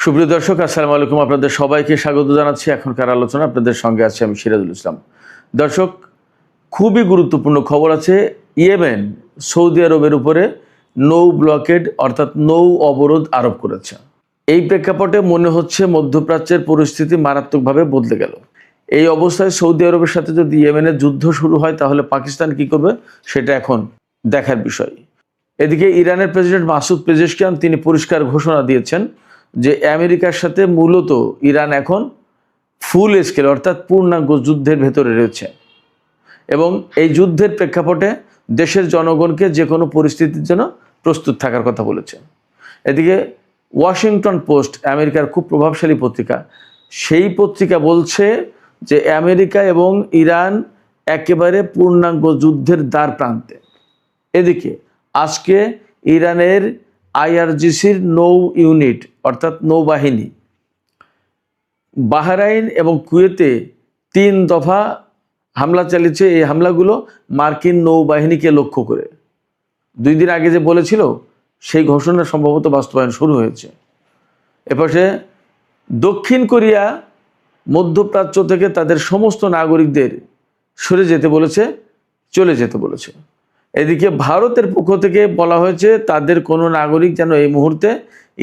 সুপ্রিয় দর্শক, আসসালামু আলাইকুম। আপনাদের সবাইকে স্বাগত জানাচ্ছি এখনকার আলোচনা। আপনাদের সঙ্গে আছি আমি সিরাজুল ইসলাম। দর্শক, খুবই গুরুত্বপূর্ণ খবর আছে। ইয়েমেন সৌদি আরবের উপরে নৌ ব্লকেড অর্থাৎ নৌ অবরোধ আরোপ করেছে। এই প্রেক্ষাপটে মনে হচ্ছে মধ্যপ্রাচ্যের পরিস্থিতি মারাত্মকভাবে বদলে গেল। এই অবস্থায় সৌদি আরবের সাথে যদি ইয়েমেনের যুদ্ধ শুরু হয় তাহলে পাকিস্তান কি করবে সেটা এখন দেখার বিষয়। এদিকে ইরানের প্রেসিডেন্ট মাসুদ পেজেশকিয়ান তিনি পরিষ্কার ঘোষণা দিয়েছেন যে আমেরিকার সাথে মূলত ইরান এখন ফুল স্কেল অর্থাৎ পূর্ণাঙ্গ যুদ্ধের ভেতরে রয়েছে এবং এই যুদ্ধের প্রেক্ষাপটে দেশের জনগণকে যে কোনো পরিস্থিতির জন্য প্রস্তুত থাকার কথা বলেছে। এদিকে ওয়াশিংটন পোস্ট, আমেরিকার খুব প্রভাবশালী পত্রিকা, সেই পত্রিকা বলছে যে আমেরিকা এবং ইরান একেবারে পূর্ণাঙ্গ যুদ্ধের দ্বার প্রান্তে। এদিকে আজকে ইরানের আইআরজিসির নৌ ইউনিট অর্থাৎ নৌবাহিনী বাহরাইন এবং কুয়েতে 3 দফা হামলা চালিয়েছে। এই হামলাগুলো মার্কিন নৌবাহিনীকে লক্ষ্য করে। 2 দিন আগে যে বলেছিল সেই ঘোষণা সম্ভবত বাস্তবায়ন শুরু হয়েছে। এপাশে দক্ষিণ কোরিয়া মধ্যপ্রাচ্য থেকে তাদের সমস্ত নাগরিকদের সরে যেতে বলেছে, চলে যেতে বলেছে। এদিকে ভারতের পক্ষ থেকে বলা হয়েছে তাদের কোনো নাগরিক যেন এই মুহূর্তে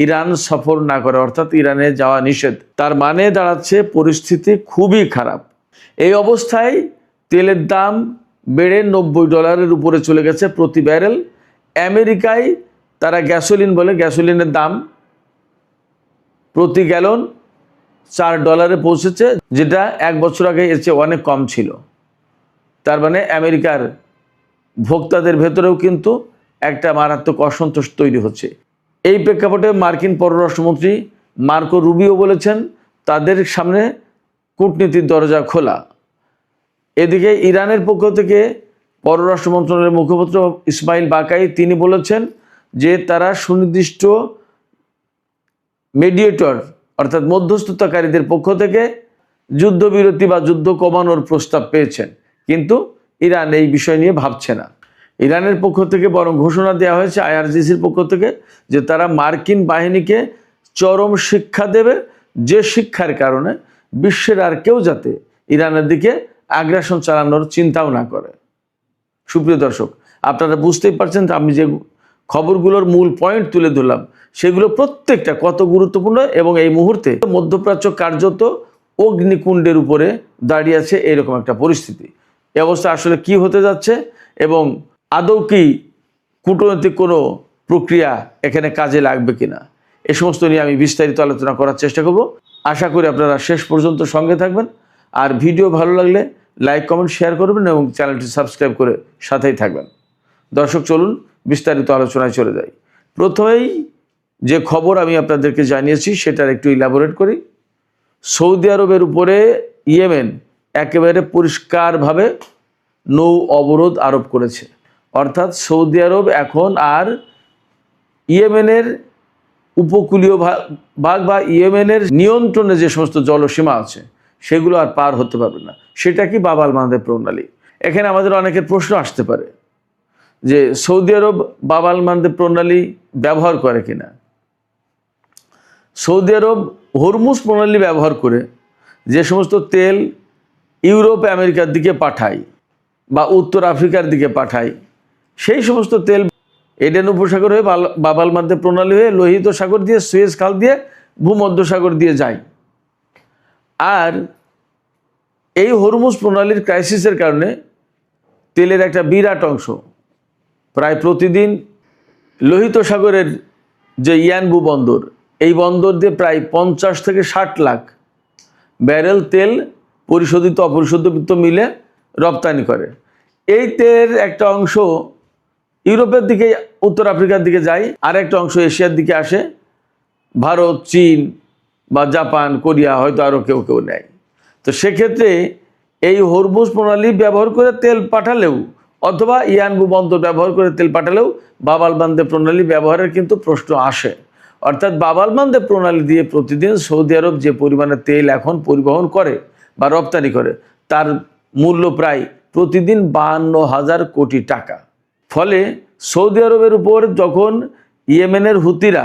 ইরান সফর না করে, অর্থাৎ ইরানে যাওয়া নিষেধ। তার মানে দাঁড়াচ্ছে পরিস্থিতি খুবই খারাপ। এই অবস্থায় তেলের দাম বেড়ে $90 উপরে চলে গেছে প্রতি ব্যারেল। আমেরিকায় তারা গ্যাসোলিন বলে, গ্যাসোলিনের দাম প্রতি গ্যালন $4 পৌঁছেছে, যেটা 1 বছর আগে এর চেয়ে অনেক কম ছিল। তার মানে আমেরিকার ভোক্তাদের ভেতরেও কিন্তু একটা মারাত্মক অসন্তোষ তৈরি হচ্ছে। এই প্রেক্ষাপটে মার্কিন পররাষ্ট্রমন্ত্রী মার্কো রুবিও বলেছেন তাদের সামনে কূটনীতির দরজা খোলা। এদিকে ইরানের পক্ষ থেকে পররাষ্ট্র মন্ত্রণালয়ের মুখপাত্র ইসমাইল বাকাই তিনি বলেছেন যে তারা সুনির্দিষ্ট মিডিয়েটর অর্থাৎ মধ্যস্থতাকারীদের পক্ষ থেকে যুদ্ধবিরতি বা যুদ্ধ কমানোর প্রস্তাব পেয়েছেন, কিন্তু ইরান এই বিষয় নিয়ে ভাবছে না। ইরানের পক্ষ থেকে বরং ঘোষণা দেওয়া হয়েছে আইআরজিসির পক্ষ থেকে যে তারা মার্কিন বাহিনীকে চরম শিক্ষা দেবে, যে শিক্ষার কারণে বিশ্বের আর কেউ যাতে ইরানের দিকে আগ্রাসন চালানোর চিন্তাও না করে। সুপ্রিয় দর্শক, আপনারা বুঝতেই পারছেন আমি যে খবরগুলোর মূল পয়েন্ট তুলে ধরলাম সেগুলো প্রত্যেকটা কত গুরুত্বপূর্ণ এবং এই মুহূর্তে মধ্যপ্রাচ্য কার্যত অগ্নিকুণ্ডের উপরে দাঁড়িয়ে আছে এরকম একটা পরিস্থিতি। এই অবস্থা আসলে কি হতে যাচ্ছে এবং আদৌ কি কূটনৈতিক কোনো প্রক্রিয়া এখানে কাজে লাগবে কিনা, এ সমস্ত নিয়ে আমি বিস্তারিত আলোচনা করার চেষ্টা করব। আশা করি আপনারা শেষ পর্যন্ত সঙ্গে থাকবেন। আর ভিডিও ভালো লাগলে লাইক, কমেন্ট, শেয়ার করবেন এবং চ্যানেলটি সাবস্ক্রাইব করে সাথেই থাকবেন। দর্শক, চলুন বিস্তারিত আলোচনায় চলে যাই। প্রথমেই যে খবর আমি আপনাদেরকে জানিয়েছি সেটার একটু ইলাবোরেট করি। সৌদি আরবের উপরে ইয়েমেন একেবারে পরিষ্কারভাবে নৌ অবরোধ আরোপ করেছে। অর্থাৎ সৌদি আরব এখন আর ইয়েমেনের উপকূলীয় ভাগ বা ইয়েমেনের নিয়ন্ত্রণে যে সমস্ত জলসীমা আছে সেগুলো আর পার হতে পারবে না। সেটা কি? বাব আল মানদেব প্রণালী। এখানে আমাদের অনেকের প্রশ্ন আসতে পারে যে সৌদি আরব বাব আল মানদেব প্রণালী ব্যবহার করে কিনা। সৌদি আরব হরমুজ প্রণালী ব্যবহার করে যে সমস্ত তেল ইউরোপ আমেরিকার দিকে পাঠায় বা উত্তর আফ্রিকার দিকে পাঠায়, সেই সমস্ত তেল এডেন উপসাগর হয়ে বাব আল মানদেব প্রণালী হয়ে লোহিত সাগর দিয়ে, সুয়েজ খাল দিয়ে, ভূমধ্যসাগর দিয়ে যায়। আর এই হরমুজ প্রণালীর ক্রাইসিসের কারণে তেলের একটা বিরাট অংশ প্রায় প্রতিদিন লোহিত সাগরের যে ইয়ানবু বন্দর, এই বন্দর দিয়ে প্রায় 50 থেকে 60 লাখ ব্যারেল তেল পরিশোধিত অপরিশোধিত মিলে রপ্তানি করে। এই তেলের একটা অংশ ইউরোপের দিকে, উত্তর আফ্রিকার দিকে যায়, আর একটা অংশ এশিয়ার দিকে আসে। ভারত, চীন বা জাপান, কোরিয়া, হয়তো আরও কেউ কেউ নেয়। তো সেক্ষেত্রে এই হরমুজ প্রণালী ব্যবহার করে তেল পাঠালেও অথবা ইয়ানবু বন্দর ব্যবহার করে তেল পাঠালেও বাব আল মানদেব প্রণালী ব্যবহারের কিন্তু প্রশ্ন আসে। অর্থাৎ বাব আল মানদেব প্রণালী দিয়ে প্রতিদিন সৌদি আরব যে পরিমাণে তেল এখন পরিবহন করে বা রপ্তানি করে তার মূল্য প্রায় প্রতিদিন 52,000 কোটি টাকা। ফলে সৌদি আরবের উপর যখন ইয়েমেনের হুতিরা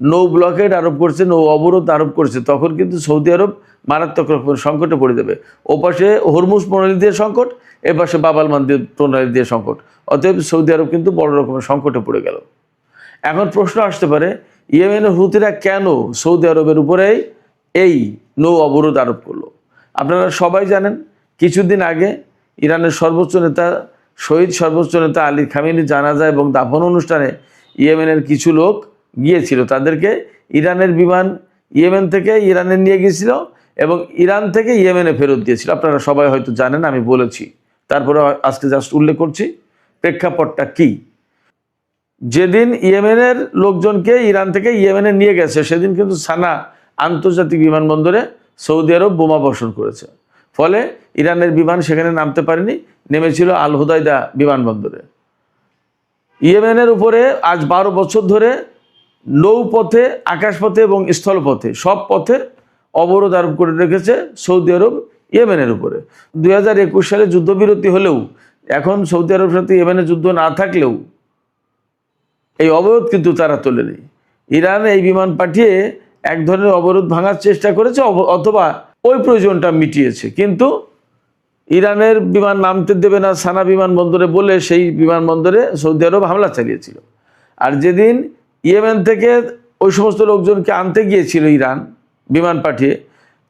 নৌ ব্লকেড আরোপ করছে, নৌ অবরোধ আরোপ করছে, তখন কিন্তু সৌদি আরব মারাত্মক রকমের সংকটে পড়ে যাবে। ওপাশে হরমুজ প্রণালী দিয়ে সংকট, এপাশে বাব আল মানদেব প্রণালী দিয়ে সংকট। অতএব সৌদি আরব কিন্তু বড় রকমের সংকটে পড়ে গেল। এখন প্রশ্ন আসতে পারে, ইয়েমেনের হুতিরা কেন সৌদি আরবের উপরে এই নৌ অবরোধ আরোপ করলো? আপনারা সবাই জানেন, কিছুদিন আগে ইরানের সর্বোচ্চ নেতা, শহীদ সর্বোচ্চ নেতা আলী খামেনি জানাজা এবং দাফন অনুষ্ঠানে ইয়েমেনের কিছু লোক গিয়েছিল। তাদেরকে ইরানের বিমান ইয়েমেন থেকে ইরানে নিয়ে গিয়েছিল এবং ইরান থেকে ইয়েমেনে ফেরত দিয়েছিল। আপনারা সবাই হয়তো জানেন, আমি বলেছি, তারপরে আজকে জাস্ট উল্লেখ করছি প্রেক্ষাপটটা কি। যেদিন ইয়েমেনের লোকজনকে ইরান থেকে ইয়েমেনে নিয়ে গেছে, সেদিন কিন্তু সানা আন্তর্জাতিক বিমানবন্দরে সৌদি আরব বোমা বর্ষণ করেছে। ফলে ইরানের বিমান সেখানে নামতে পারেনি, নেমেছিল আল হুদাইদা বিমানবন্দরে। ইয়েমেনের উপরে আজ 12 বছর ধরে নৌপথে, আকাশপথে এবং স্থলপথে সব পথে অবরোধ আরোপ করে রেখেছে সৌদি আরব ইয়েমেনের উপরে। 2021 সালে যুদ্ধবিরতি হলেও, এখন সৌদি আরবের সাথে ইয়েমেনের যুদ্ধ না থাকলেও এই অবরোধ কিন্তু তারা তোলেনি। ইরান এই বিমান পাঠিয়ে এক ধরনের অবরোধ ভাঙার চেষ্টা করেছে অথবা ওই প্রয়োজনটা মিটিয়েছে, কিন্তু ইরানের বিমান নামতে দেবে না সানা বিমানবন্দরে বলে সেই বিমানবন্দরে সৌদি আরব হামলা চালিয়েছিল। আর যেদিন ইয়েমেন থেকে ওই সমস্ত লোকজনকে আনতে গিয়েছিল ইরান বিমান পাঠিয়ে,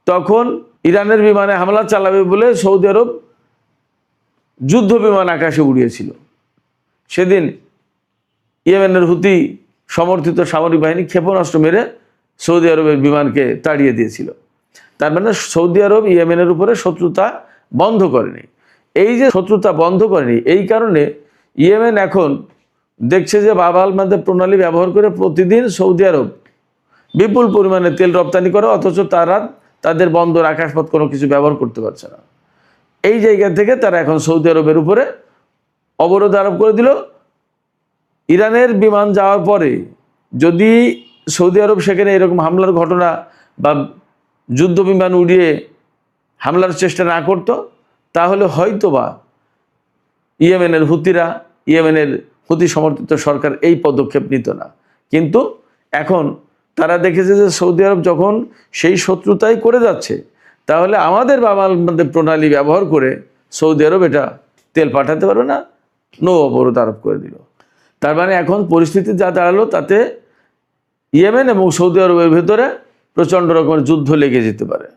তখন ইরানের বিমানে হামলা চালাবে বলে সৌদি আরব যুদ্ধ বিমান আকাশে উড়িয়েছিল। সেদিন ইয়েমেনের হুতি সমর্থিত সামরিক বাহিনী ক্ষেপণাস্ত্র মেরে সৌদি আরবের বিমানকে তাড়িয়ে দিয়েছিল। তার মানে সৌদি আরব ইয়েমেনের উপরে শত্রুতা বন্ধ করেনি। এই যে শত্রুতা বন্ধ করেনি, এই কারণে ইয়েমেন এখন দেখছে যে বাব আল মানদেব প্রণালী ব্যবহার করে প্রতিদিন সৌদি আরব বিপুল পরিমাণে তেল রপ্তানি করে, অথচ তারা তাদের বন্দর, আকাশপথ কোনো কিছু ব্যবহার করতে পারছে না। এই জায়গা থেকে তারা এখন সৌদি আরবের উপরে অবরোধ আরোপ করে দিল। ইরানের বিমান যাওয়ার পরে যদি সৌদি আরব সেখানে এরকম হামলার ঘটনা বা যুদ্ধ বিমান উড়িয়ে হামলার চেষ্টা না করত, তাহলে হয়তোবা ইয়েমেনের হুতিরা, ইয়েমেনের হুতি সমর্থিত সরকার এই পদক্ষেপ নিত না। কিন্তু এখন তারা দেখেছে যে সৌদি আরব যখন সেই শত্রুতাই করে যাচ্ছে, তাহলে আমাদের বাংলাদেশ প্রণালী ব্যবহার করে সৌদি আরব এটা তেল পাঠাতে পারবে না, নৌ অবরোধ আরোপ করে দিল। তার মানে এখন পরিস্থিতি যা দাঁড়ালো, তাতে ইয়েমেন এবং সৌদি আরবের ভেতরে প্রচণ্ড রকমের যুদ্ধ লেগে যেতে পারে।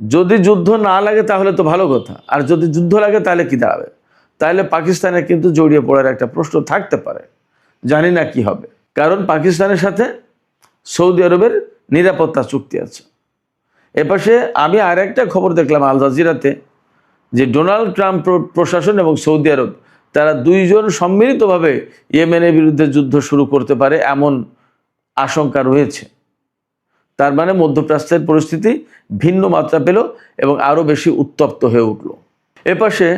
যদি যুদ্ধ না লাগে তাহলে তো ভালো কথা, আর যদি যুদ্ধ লাগে তাহলে কি দাঁড়াবে? তাহলে পাকিস্তানের কিন্তু জড়িয়ে পড়ার একটা প্রশ্ন থাকতে পারে, জানি না কি হবে। কারণ পাকিস্তানের সাথে সৌদি আরবের নিরাপত্তা চুক্তি আছে। এপাশে আমি আর একটা খবর দেখলাম আল জাজিরাতে, যে ডোনাল্ড ট্রাম্প প্রশাসন এবং সৌদি আরব তারা দুইজন সম্মিলিতভাবে ইয়েমেনের বিরুদ্ধে যুদ্ধ শুরু করতে পারে এমন আশঙ্কা রয়েছে। তার মানে মধ্যপ্রাচ্যের পরিস্থিতি ভিন্ন মাত্রা পেল এবং আরও বেশি উত্তপ্ত হয়ে উঠল। এপাশে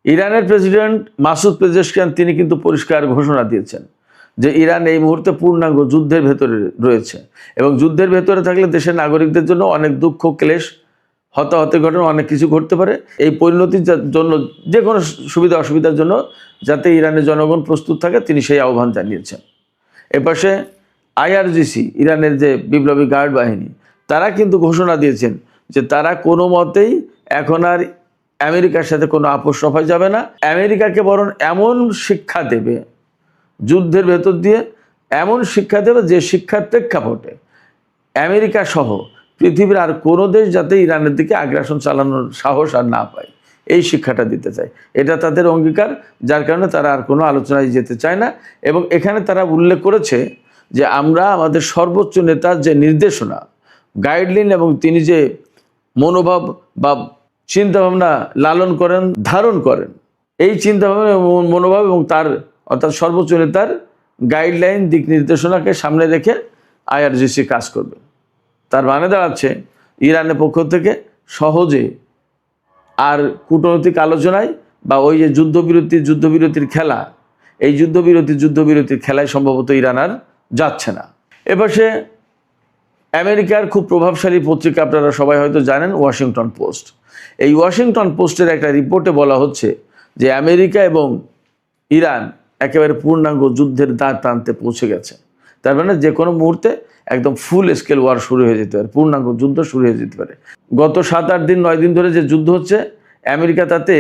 ইরানের প্রেসিডেন্ট মাসুদ পেজেশকিয়ান তিনি কিন্তু পরিষ্কার ঘোষণা দিয়েছেন যে ইরান এই মুহূর্তে পূর্ণাঙ্গ যুদ্ধের ভেতরে রয়েছে এবং যুদ্ধের ভেতরে থাকলে দেশের নাগরিকদের জন্য অনেক দুঃখ, ক্লেশ, হতাহতের ঘটনা অনেক কিছু ঘটতে পারে। এই পরিণতির জন্য, যে কোনো সুবিধা অসুবিধার জন্য যাতে ইরানের জনগণ প্রস্তুত থাকে, তিনি সেই আহ্বান জানিয়েছেন। এপাশে IRGC, ইরানের যে বিপ্লবী গার্ড বাহিনী, তারা কিন্তু ঘোষণা দিয়েছেন যে তারা কোনো মতেই এখন আর আমেরিকার সাথে কোনো আপোষ রফায় যাবে না। আমেরিকাকে বরং এমন শিক্ষা দেবে, যুদ্ধের ভেতর দিয়ে এমন শিক্ষা দেবে যে শিক্ষার প্রেক্ষাপটে আমেরিকা সহ পৃথিবীর আর কোনো দেশ যাতে ইরানের দিকে আগ্রাসন চালানোর সাহস আর না পায়, এই শিক্ষাটা দিতে চায়। এটা তাদের অঙ্গীকার, যার কারণে তারা আর কোনো আলোচনায় যেতে চায় না। এবং এখানে তারা উল্লেখ করেছে যে আমরা আমাদের সর্বোচ্চ নেতার যে নির্দেশনা, গাইডলাইন এবং তিনি যে মনোভাব বা চিন্তাভাবনা লালন করেন, ধারণ করেন, এই চিন্তাভাবনা এবং মনোভাব এবং তার অর্থাৎ সর্বোচ্চ নেতার গাইডলাইন, দিক নির্দেশনাকে সামনে রেখে IRGC কাজ করবে। তার মানে দাঁড়াচ্ছে ইরানের পক্ষ থেকে সহজে আর কূটনৈতিক আলোচনায় বা ওই যে যুদ্ধবিরতির খেলা, এই যুদ্ধবিরতির খেলায় সম্ভবত ইরান আর যাচ্ছে না। এপাশে আমেরিকার খুব প্রভাবশালী পত্রিকা, আপনারা সবাই হয়তো জানেন, ওয়াশিংটন পোস্ট। এই ওয়াশিংটন পোস্টের একটা রিপোর্টে বলা হচ্ছে যে আমেরিকা এবং ইরান একেবারে পূর্ণাঙ্গ যুদ্ধের দ্বার প্রান্তে পৌঁছে গেছে। তার মানে যে কোনো মুহূর্তে একদম ফুল স্কেল ওয়ার শুরু হয়ে যেতে পারে, পূর্ণাঙ্গ যুদ্ধ শুরু হয়ে যেতে পারে। গত 7-8 দিন 9 দিন ধরে যে যুদ্ধ হচ্ছে, আমেরিকা তাতে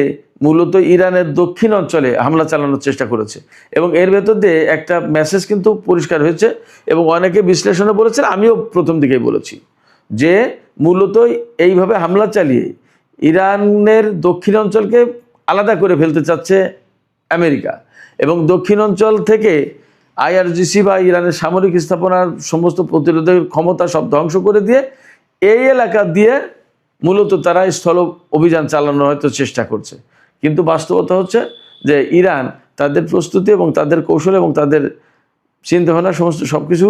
মূলত ইরানের দক্ষিণ অঞ্চলে হামলা চালানোর চেষ্টা করেছে এবং এর ভেতর দিয়ে একটা মেসেজ কিন্তু পরিষ্কার হয়েছে এবং অনেকে বিশ্লেষণে বলেছেন, আমিও প্রথম দিকেই বলেছি যে মূলত এইভাবে হামলা চালিয়ে ইরানের দক্ষিণ অঞ্চলকে আলাদা করে ফেলতে চাচ্ছে আমেরিকা এবং দক্ষিণ অঞ্চল থেকে আইআরজিসি বা ইরানের সামরিক স্থাপনার সমস্ত প্রতিরোধের ক্ষমতা সব ধ্বংস করে দিয়ে এই এলাকা দিয়ে মূলত তারা স্থল অভিযান চালানোর হয়তো চেষ্টা করছে। কিন্তু বাস্তবতা হচ্ছে যে ইরান তাদের প্রস্তুতি এবং তাদের কৌশল এবং তাদের চিন্তাভাবনা সমস্ত সব কিছু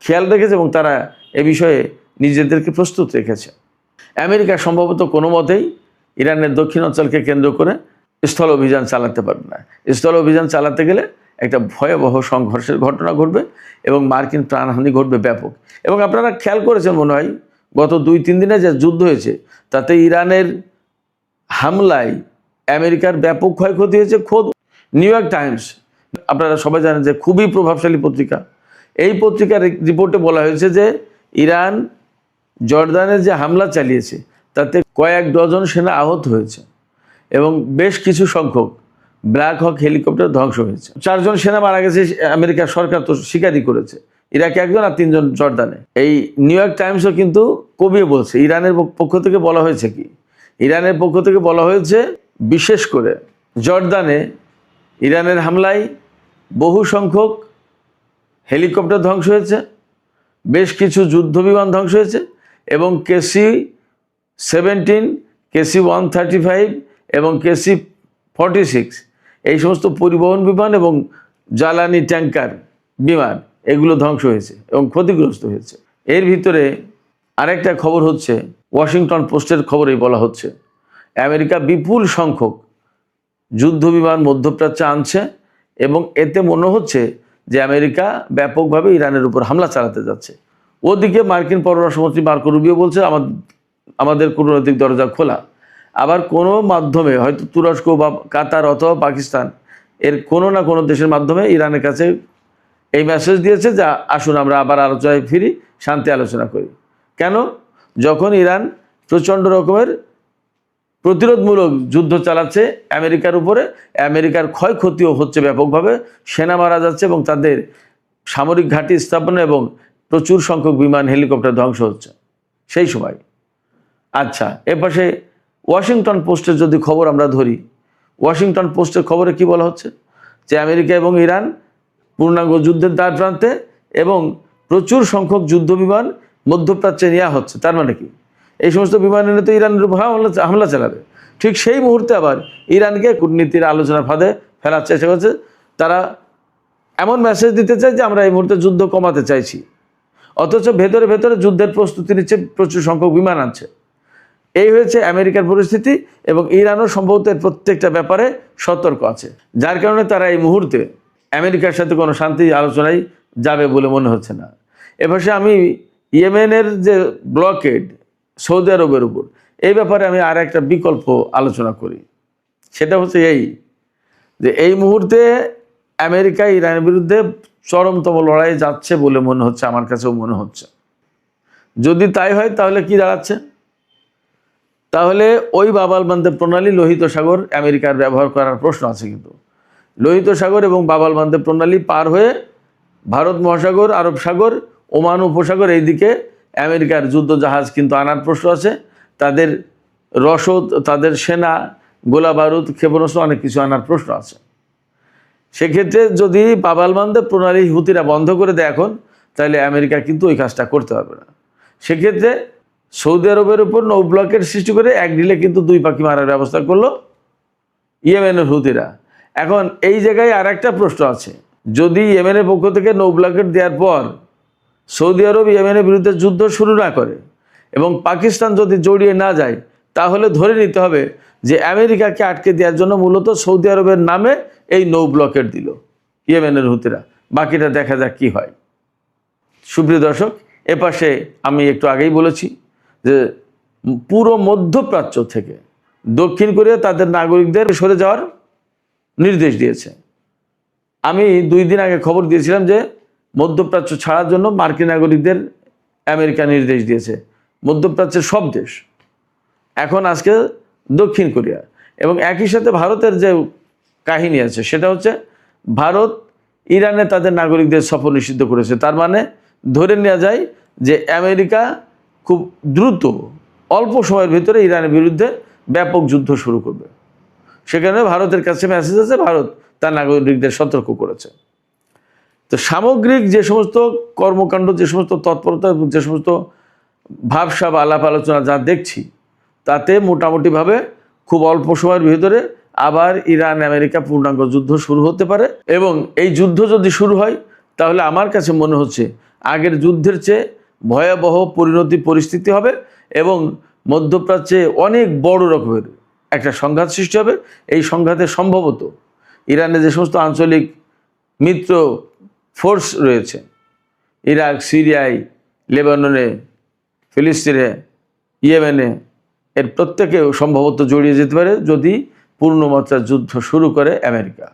খেয়াল রেখেছে এবং তারা এ বিষয়ে নিজেদেরকে প্রস্তুত রেখেছে। আমেরিকা সম্ভবত কোনো মতেই ইরানের দক্ষিণ অঞ্চলকে কেন্দ্র করে স্থল অভিযান চালাতে পারবে না। স্থল অভিযান চালাতে গেলে একটা ভয়াবহ সংঘর্ষের ঘটনা ঘটবে এবং মার্কিন প্রাণহানি ঘটবে ব্যাপক। এবং আপনারা খেয়াল করেছেন মনে হয় গত 2-3 দিনে যে যুদ্ধ হয়েছে তাতে ইরানের হামলায় আমেরিকার ব্যাপক ক্ষয়ক্ষতি হয়েছে। খোদ নিউ ইয়র্ক টাইমস, আপনারা সবাই জানেন যে খুবই প্রভাবশালী পত্রিকা, এই পত্রিকার রিপোর্টে বলা হয়েছে যে ইরান জর্দানের যে হামলা চালিয়েছে তাতে কয়েক ডজন সেনা আহত হয়েছে এবং বেশ কিছু সংখ্যক ব্ল্যাক হক হেলিকপ্টার ধ্বংস হয়েছে। 4 জন সেনা মারা গেছে, আমেরিকার সরকার তো স্বীকারই করেছে। ইরাকে 1 জন আর 3 জন জর্দানে। এই নিউ ইয়র্ক টাইমসও কিন্তু কবিয়ে বলছে। ইরানের পক্ষ থেকে বলা হয়েছে কি, ইরানের পক্ষ থেকে বলা হয়েছে বিশেষ করে জর্দানে ইরানের হামলায় বহু সংখ্যক হেলিকপ্টার ধ্বংস হয়েছে, বেশ কিছু যুদ্ধ বিমান ধ্বংস হয়েছে এবং KC-17, KC-135 এবং KC-46 এই সমস্ত পরিবহন বিমান এবং জ্বালানি ট্যাঙ্কার বিমান এগুলো ধ্বংস হয়েছে এবং ক্ষতিগ্রস্ত হয়েছে। এর ভিতরে আরেকটা খবর হচ্ছে, ওয়াশিংটন পোস্টের খবরেই বলা হচ্ছে আমেরিকা বিপুল সংখ্যক যুদ্ধ বিমান মধ্যপ্রাচ্যে আনছে এবং এতে মনে হচ্ছে যে আমেরিকা ব্যাপকভাবে ইরানের উপর হামলা চালাতে যাচ্ছে। ওদিকে মার্কিন পররাষ্ট্রমন্ত্রী মার্কো রুবিও বলছে আমাদের কূটনৈতিক দরজা খোলা। আবার কোনো মাধ্যমে হয়তো তুরস্ক বা কাতার অথবা পাকিস্তান এর কোনো না কোনো দেশের মাধ্যমে ইরানের কাছে এই মেসেজ দিয়েছে যে আসুন আমরা আবার আলোচনায় ফিরি, শান্তি আলোচনা করি। কেন? যখন ইরান প্রচণ্ড রকমের প্রতিরোধমূলক যুদ্ধ চালাচ্ছে আমেরিকার উপরে, আমেরিকার ক্ষয়ক্ষতিও হচ্ছে ব্যাপকভাবে, সেনা মারা যাচ্ছে এবং তাদের সামরিক ঘাঁটি স্থাপনা এবং প্রচুর সংখ্যক বিমান হেলিকপ্টার ধ্বংস হচ্ছে সেই সময়। আচ্ছা, এপাশে ওয়াশিংটন পোস্টের যদি খবর আমরা ধরি, ওয়াশিংটন পোস্টের খবরে কি বলা হচ্ছে যে আমেরিকা এবং ইরান পূর্ণাঙ্গ যুদ্ধের দ্বার প্রান্তে এবং প্রচুর সংখ্যক যুদ্ধ বিমান মধ্যপ্রাচ্যে নেওয়া হচ্ছে। তার মানে কি এই সমস্ত বিমান এনে তো ইরানের উপর হামলা চালাবে। ঠিক সেই মুহূর্তে আবার ইরানকে কূটনীতির আলোচনার ফাঁদে ফেলার চেষ্টা করছে। তারা এমন মেসেজ দিতে চায় যে আমরা এই মুহূর্তে যুদ্ধ কমাতে চাইছি, অথচ ভেতরে ভেতরে যুদ্ধের প্রস্তুতি নিচ্ছে, প্রচুর সংখ্যক বিমান আনছে। এই হয়েছে আমেরিকার পরিস্থিতি এবং ইরানও সম্ভবত এর প্রত্যেকটা ব্যাপারে সতর্ক আছে, যার কারণে তারা এই মুহূর্তে আমেরিকার সাথে কোনো শান্তি আলোচনায় যাবে বলে মনে হচ্ছে না। এপাশে আমি ইয়েমেনের যে ব্লকেড সৌদি আরবের উপর, এই ব্যাপারে আমি আর একটা বিকল্প আলোচনা করি। সেটা হচ্ছে এই যে এই মুহূর্তে আমেরিকা ইরানের বিরুদ্ধে চরমতম লড়াই যাচ্ছে বলে মনে হচ্ছে, আমার কাছেও মনে হচ্ছে। যদি তাই হয় তাহলে কি দাঁড়াচ্ছে? তাহলে ওই বাব-আল মানদেব প্রণালী, লোহিত সাগর আমেরিকার ব্যবহার করার প্রশ্ন আছে। কিন্তু লোহিত সাগর এবং বাব-আল মানদেব প্রণালী পার হয়ে ভারত মহাসাগর, আরব সাগর, ওমান উপসাগর এই দিকে আমেরিকার যুদ্ধ জাহাজ কিন্তু আনার প্রশ্ন আছে। তাদের রসদ, তাদের সেনা, গোলা বারুদ, ক্ষেপণাস্ত্র অনেক কিছু আনার প্রশ্ন আছে। সেক্ষেত্রে যদি বাব-আল মানদেব প্রণালী হুতিরা বন্ধ করে দেয় এখন, তাহলে আমেরিকা কিন্তু ওই কাজটা করতে পারবে না। সেক্ষেত্রে সৌদি আরবের উপর নৌ ব্লকের সৃষ্টি করে এক ঢিলে কিন্তু 2 পাখি মারার ব্যবস্থা করলো ইয়েমেনের হুতিরা। এখন এই জায়গায় আর একটা প্রশ্ন আছে, যদি ইয়েমেনের পক্ষ থেকে নৌ ব্লকেট দেওয়ার পর সৌদি আরব ইয়েমেনের বিরুদ্ধে যুদ্ধ শুরু না করে এবং পাকিস্তান যদি জড়িয়ে না যায়, তাহলে ধরে নিতে হবে যে আমেরিকাকে আটকে দেওয়ার জন্য মূলত সৌদি আরবের নামে এই নৌ ব্লকেট দিল ইয়েমেনের হুতিরা। বাকিটা দেখা যাক কি হয়। সুপ্রিয় দর্শক, এপাশে আমি একটু আগেই বলেছি যে পুরো মধ্যপ্রাচ্য থেকে দক্ষিণ কোরিয়া তাদের নাগরিকদের সরে যাওয়ার নির্দেশ দিয়েছে। আমি 2 দিন আগে খবর দিয়েছিলাম যে মধ্যপ্রাচ্য ছাড়ার জন্য মার্কিন নাগরিকদের আমেরিকা নির্দেশ দিয়েছে। মধ্যপ্রাচ্যের সব দেশ, এখন আজকে দক্ষিণ কোরিয়া, এবং একই সাথে ভারতের যে কাহিনী আছে সেটা হচ্ছে ভারত ইরানে তাদের নাগরিকদের সফর নিষিদ্ধ করেছে। তার মানে ধরে নেওয়া যায় যে আমেরিকা খুব দ্রুত অল্প সময়ের ভিতরে ইরানের বিরুদ্ধে ব্যাপক যুদ্ধ শুরু করবে। সেখানে ভারতের কাছে মেসেজ আছে, ভারত তার নাগরিকদের সতর্ক করেছে। তো সামগ্রিক যে সমস্ত কর্মকাণ্ড, যে সমস্ত তৎপরতা, যে সমস্ত ভাবসাব আলাপ আলোচনা যা দেখছি, তাতে মোটামুটিভাবে খুব অল্প সময়ের ভিতরে আবার ইরান আমেরিকা পূর্ণাঙ্গ যুদ্ধ শুরু হতে পারে। এবং এই যুদ্ধ যদি শুরু হয় তাহলে আমার কাছে মনে হচ্ছে আগের যুদ্ধের চেয়ে ভয়াবহ পরিস্থিতি হবে এবং মধ্যপ্রাচ্যে অনেক বড় রকমের একটা সংঘাত সৃষ্টি হবে। এই সংঘাতে সম্ভবত ইরানে যে সমস্ত আঞ্চলিক মিত্র ফোর্স রয়েছে, ইরাক, সিরিয়ায়, লেবাননে, ফিলিস্তিনে, ইয়েমেনে, এর প্রত্যেকেও সম্ভবত জড়িয়ে যেতে পারে যদি পূর্ণমাত্রার যুদ্ধ শুরু করে আমেরিকা।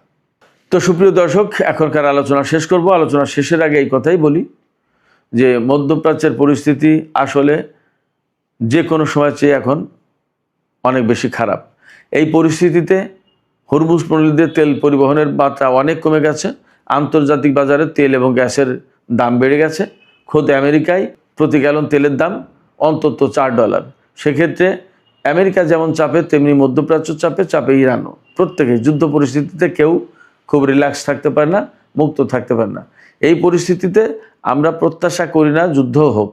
তো সুপ্রিয় দর্শক, এখনকার আলোচনা শেষ করব। আলোচনা শেষের আগে এই কথাই বলি যে মধ্যপ্রাচ্যের পরিস্থিতি আসলে যে কোনো সময় চেয়ে এখন অনেক বেশি খারাপ। এই পরিস্থিতিতে হরমুজ প্রণালীতে তেল পরিবহনের মাত্রা অনেক কমে গেছে। আন্তর্জাতিক বাজারে তেল এবং গ্যাসের দাম বেড়ে গেছে। খোদ আমেরিকায় প্রতি গ্যালন তেলের দাম অন্তত $4। সেক্ষেত্রে আমেরিকা যেমন চাপে, তেমনি মধ্যপ্রাচ্য চাপে ইরানও। প্রত্যেকেই যুদ্ধ পরিস্থিতিতে কেউ খুব রিল্যাক্স থাকতে পারে না, মুক্ত থাকতে পারে না। এই পরিস্থিতিতে আমরা প্রত্যাশা করি না যুদ্ধ হোক,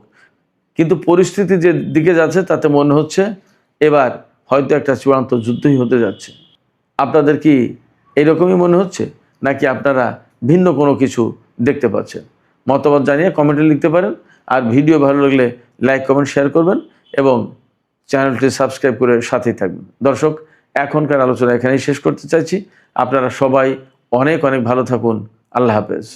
কিন্তু পরিস্থিতি যে দিকে যাচ্ছে তাতে মনে হচ্ছে এবার হয়তো একটা চূড়ান্ত যুদ্ধই হতে যাচ্ছে। আপনাদের কি এরকমই মনে হচ্ছে, নাকি আপনারা ভিন্ন কোনো কিছু দেখতে পাচ্ছেন? মতামত জানিয়ে কমেন্টে লিখতে পারেন। আর ভিডিও ভালো লাগলে লাইক, কমেন্ট, শেয়ার করবেন এবং চ্যানেলটি সাবস্ক্রাইব করে সাথেই থাকবেন। দর্শক, এখনকার আলোচনা এখানেই শেষ করতে চাইছি। আপনারা সবাই অনেক অনেক ভালো থাকুন। আল্লাহ হাফেজ।